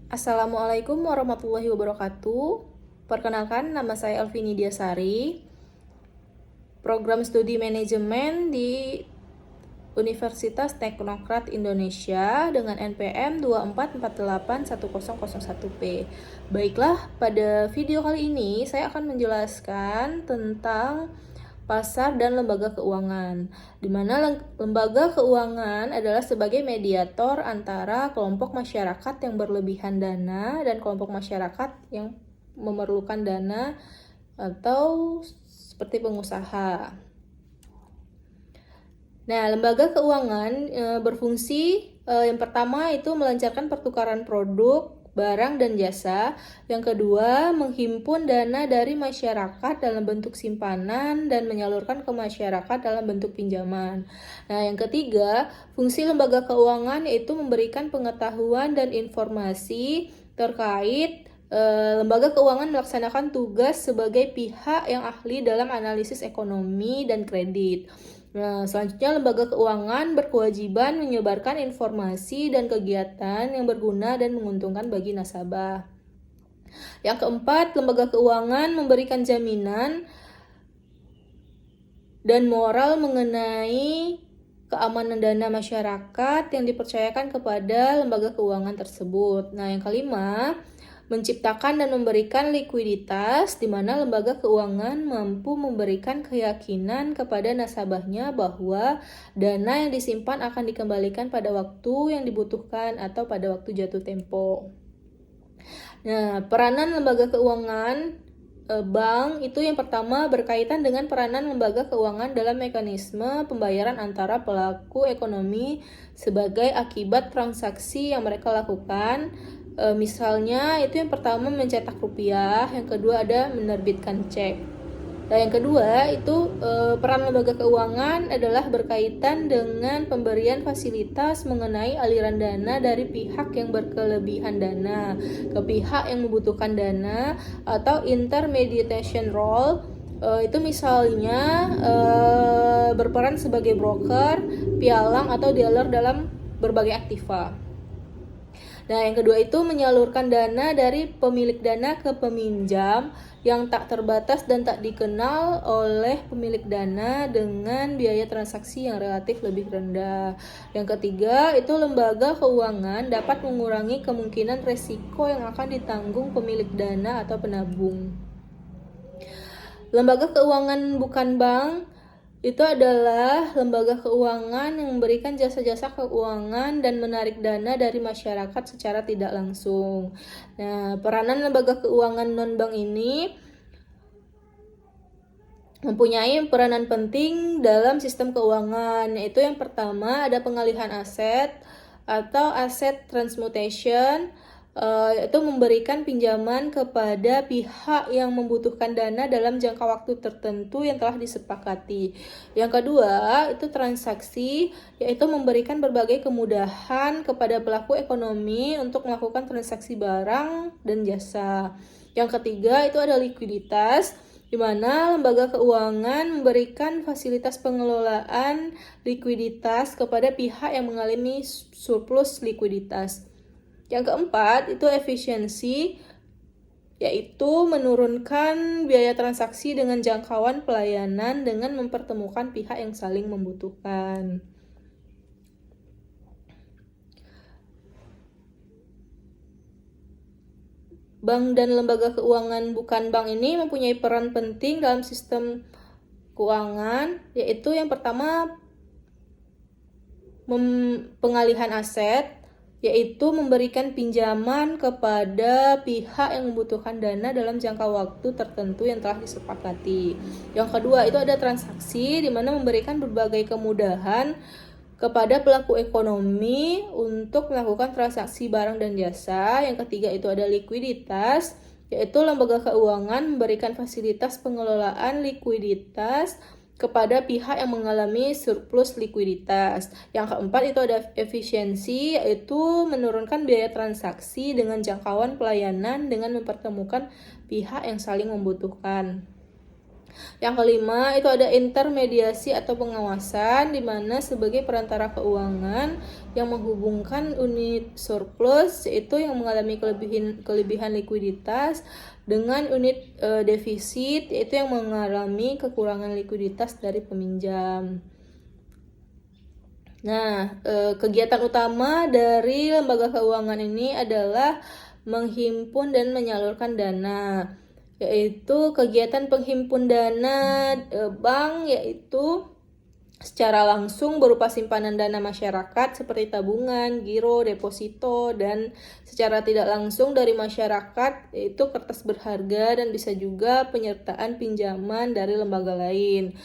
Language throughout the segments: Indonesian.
Assalamualaikum warahmatullahi wabarakatuh. Perkenalkan, nama saya Elvini Diasari, program studi manajemen di Universitas Teknokrat Indonesia dengan NPM 24481001P. Baiklah, pada video kali ini saya akan menjelaskan tentang pasar dan lembaga keuangan, di mana lembaga keuangan adalah sebagai mediator antara kelompok masyarakat yang berlebihan dana dan kelompok masyarakat yang memerlukan dana atau seperti pengusaha. Nah, lembaga keuangan berfungsi yang pertama itu melancarkan pertukaran produk, barang dan jasa. Yang kedua, menghimpun dana dari masyarakat dalam bentuk simpanan dan menyalurkan ke masyarakat dalam bentuk pinjaman. Nah, yang ketiga, fungsi lembaga keuangan yaitu memberikan pengetahuan dan informasi terkait lembaga keuangan melaksanakan tugas sebagai pihak yang ahli dalam analisis ekonomi dan kredit. Nah, selanjutnya lembaga keuangan berkewajiban menyebarkan informasi dan kegiatan yang berguna dan menguntungkan bagi nasabah. Yang keempat, lembaga keuangan memberikan jaminan dan moral mengenai keamanan dana masyarakat yang dipercayakan kepada lembaga keuangan tersebut. Nah, yang kelima, menciptakan dan memberikan likuiditas di mana lembaga keuangan mampu memberikan keyakinan kepada nasabahnya bahwa dana yang disimpan akan dikembalikan pada waktu yang dibutuhkan atau pada waktu jatuh tempo. Nah, peranan lembaga keuangan bank itu yang pertama berkaitan dengan peranan lembaga keuangan dalam mekanisme pembayaran antara pelaku ekonomi sebagai akibat transaksi yang mereka lakukan. Misalnya itu yang pertama mencetak rupiah, yang kedua ada menerbitkan cek. Nah, yang kedua itu peran lembaga keuangan adalah berkaitan dengan pemberian fasilitas mengenai aliran dana dari pihak yang berkelebihan dana ke pihak yang membutuhkan dana atau intermediation role. Itu misalnya berperan sebagai broker, pialang atau dealer dalam berbagai aktiva. Nah, yang kedua itu menyalurkan dana dari pemilik dana ke peminjam yang tak terbatas dan tak dikenal oleh pemilik dana dengan biaya transaksi yang relatif lebih rendah. Yang ketiga itu lembaga keuangan dapat mengurangi kemungkinan resiko yang akan ditanggung pemilik dana atau penabung. Lembaga keuangan bukan bank itu adalah lembaga keuangan yang memberikan jasa-jasa keuangan dan menarik dana dari masyarakat secara tidak langsung. Nah, peranan lembaga keuangan non-bank ini mempunyai peranan penting dalam sistem keuangan, yaitu yang pertama ada pengalihan aset atau asset transmutation, itu memberikan pinjaman kepada pihak yang membutuhkan dana dalam jangka waktu tertentu yang telah disepakati. Yang kedua, itu transaksi, yaitu memberikan berbagai kemudahan kepada pelaku ekonomi untuk melakukan transaksi barang dan jasa. Yang ketiga, itu ada likuiditas, di mana lembaga keuangan memberikan fasilitas pengelolaan likuiditas kepada pihak yang mengalami surplus likuiditas. Yang keempat itu efisiensi, yaitu menurunkan biaya transaksi dengan jangkauan pelayanan dengan mempertemukan pihak yang saling membutuhkan. Bank dan lembaga keuangan bukan bank ini mempunyai peran penting dalam sistem keuangan, yaitu yang pertama pengalihan aset, yaitu memberikan pinjaman kepada pihak yang membutuhkan dana dalam jangka waktu tertentu yang telah disepakati. Yang kedua itu ada transaksi, di mana memberikan berbagai kemudahan kepada pelaku ekonomi untuk melakukan transaksi barang dan jasa. Yang ketiga itu ada likuiditas, yaitu lembaga keuangan memberikan fasilitas pengelolaan likuiditas kepada pihak yang mengalami surplus likuiditas. Yang keempat itu ada efisiensi, yaitu menurunkan biaya transaksi dengan jangkauan pelayanan dengan mempertemukan pihak yang saling membutuhkan. Yang kelima, itu ada intermediasi atau pengawasan, di mana sebagai perantara keuangan yang menghubungkan unit surplus, yaitu yang mengalami kelebihan likuiditas, dengan unit defisit, yaitu yang mengalami kekurangan likuiditas dari peminjam. Nah, kegiatan utama dari lembaga keuangan ini adalah menghimpun dan menyalurkan dana, yaitu kegiatan penghimpun dana bank, yaitu secara langsung berupa simpanan dana masyarakat seperti tabungan, giro, deposito, dan secara tidak langsung dari masyarakat yaitu kertas berharga, dan bisa juga penyertaan pinjaman dari lembaga lain.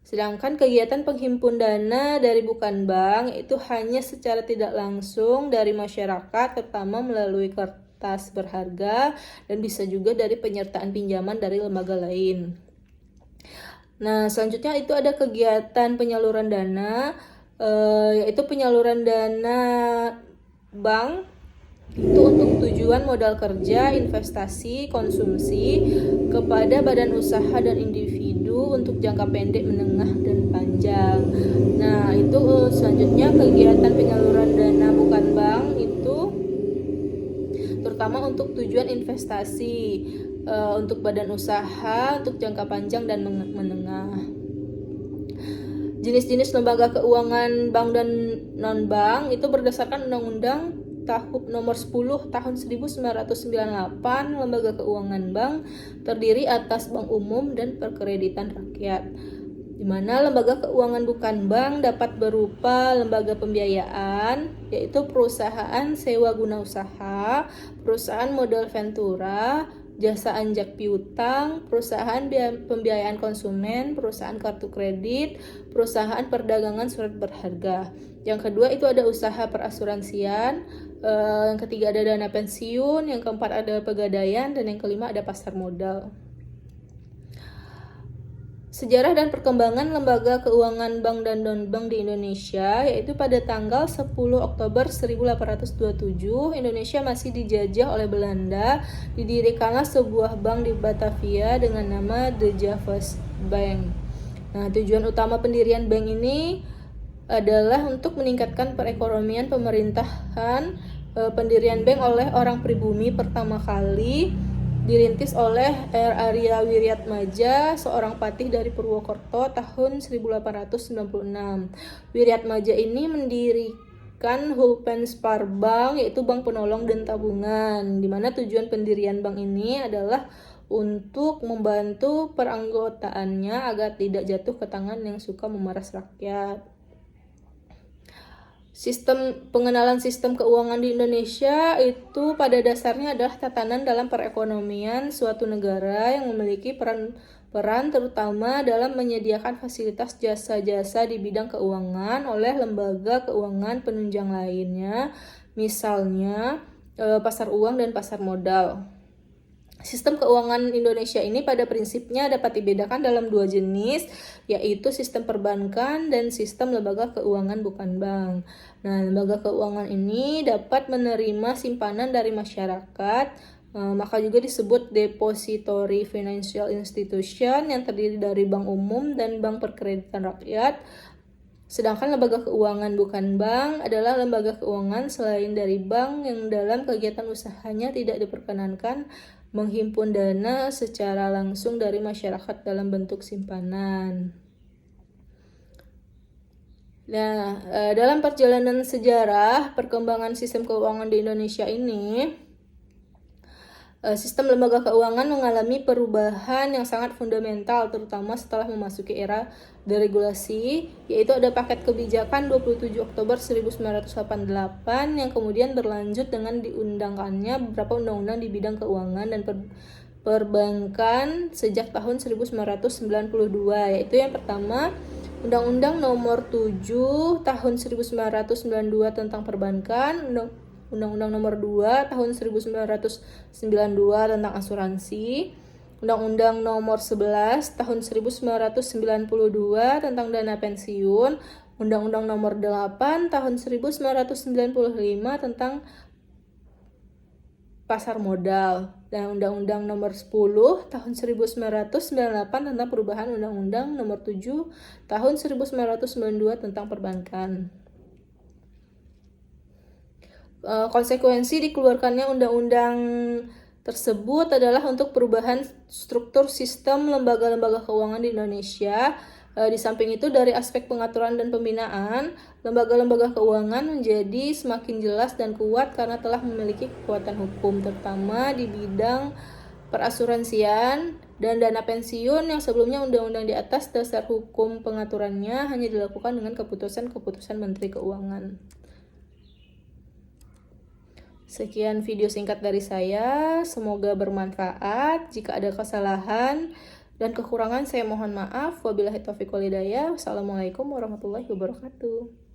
Sedangkan kegiatan penghimpun dana dari bukan bank itu hanya secara tidak langsung dari masyarakat, terutama melalui kertas berharga, dan bisa juga dari penyertaan pinjaman dari lembaga lain. Nah, selanjutnya itu ada kegiatan penyaluran dana, yaitu penyaluran dana bank itu untuk tujuan modal kerja, investasi, konsumsi kepada badan usaha dan individu untuk jangka pendek, menengah, dan panjang. Nah, itu selanjutnya kegiatan penyaluran dana bukan bank itu terutama untuk tujuan investasi, untuk badan usaha, untuk jangka panjang dan menengah. Jenis-jenis lembaga keuangan bank dan non-bank itu berdasarkan Undang-Undang Nomor 10 Tahun 1998, lembaga keuangan bank terdiri atas bank umum dan perkreditan rakyat, di mana lembaga keuangan bukan bank dapat berupa lembaga pembiayaan, yaitu perusahaan sewa guna usaha, perusahaan modal ventura, jasa anjak piutang, perusahaan pembiayaan konsumen, perusahaan kartu kredit, perusahaan perdagangan surat berharga. Yang kedua itu ada usaha perasuransian, yang ketiga ada dana pensiun, yang keempat ada pegadaian, dan yang kelima ada pasar modal. Sejarah dan perkembangan lembaga keuangan bank dan non-bank di Indonesia, yaitu pada tanggal 10 Oktober 1827, Indonesia masih dijajah oleh Belanda. Didirikanlah sebuah bank di Batavia dengan nama The Javas Bank. Nah, tujuan utama pendirian bank ini adalah untuk meningkatkan perekonomian pemerintahan. Pendirian bank oleh orang pribumi pertama kali dirintis oleh R. Arya Wiryatmaja, seorang patih dari Purwokerto tahun 1896. Wiryatmaja ini mendirikan Hulpenspar Bank, yaitu bank penolong dan tabungan, di mana tujuan pendirian bank ini adalah untuk membantu peranggotaannya agar tidak jatuh ke tangan yang suka memeras rakyat. Pengenalan sistem keuangan di Indonesia itu pada dasarnya adalah tatanan dalam perekonomian suatu negara yang memiliki peran terutama dalam menyediakan fasilitas jasa-jasa di bidang keuangan oleh lembaga keuangan penunjang lainnya, misalnya pasar uang dan pasar modal. Sistem keuangan Indonesia ini pada prinsipnya dapat dibedakan dalam dua jenis, yaitu sistem perbankan dan sistem lembaga keuangan bukan bank. Nah, lembaga keuangan ini dapat menerima simpanan dari masyarakat, maka juga disebut depository financial institution yang terdiri dari bank umum dan bank perkreditan rakyat. Sedangkan lembaga keuangan bukan bank adalah lembaga keuangan selain dari bank yang dalam kegiatan usahanya tidak diperkenankan menghimpun dana secara langsung dari masyarakat dalam bentuk simpanan. Nah, dalam perjalanan sejarah perkembangan sistem keuangan di Indonesia ini, sistem lembaga keuangan mengalami perubahan yang sangat fundamental, terutama setelah memasuki era deregulasi, yaitu ada paket kebijakan 27 Oktober 1988 yang kemudian berlanjut dengan diundangkannya beberapa undang-undang di bidang keuangan dan perbankan sejak tahun 1992, yaitu yang pertama Undang-Undang Nomor 7 Tahun 1992 tentang perbankan, Undang-Undang Nomor 2 Tahun 1992 tentang asuransi, Undang-Undang Nomor 11 Tahun 1992 tentang dana pensiun, Undang-Undang Nomor 8 Tahun 1995 tentang pasar modal dan Undang-Undang Nomor 10 Tahun 1998 tentang perubahan Undang-Undang Nomor 7 Tahun 1992 tentang perbankan. Konsekuensi dikeluarkannya undang-undang tersebut adalah untuk perubahan struktur sistem lembaga-lembaga keuangan di Indonesia. Di samping itu, dari aspek pengaturan dan pembinaan, lembaga-lembaga keuangan menjadi semakin jelas dan kuat karena telah memiliki kekuatan hukum, terutama di bidang perasuransian dan dana pensiun yang sebelumnya undang-undang di atas dasar hukum pengaturannya hanya dilakukan dengan keputusan-keputusan Menteri Keuangan. Sekian video singkat dari saya, semoga bermanfaat. Jika ada kesalahan dan kekurangan saya mohon maaf. Wabillahi taufiq wal hidayah. Wassalamualaikum warahmatullahi wabarakatuh.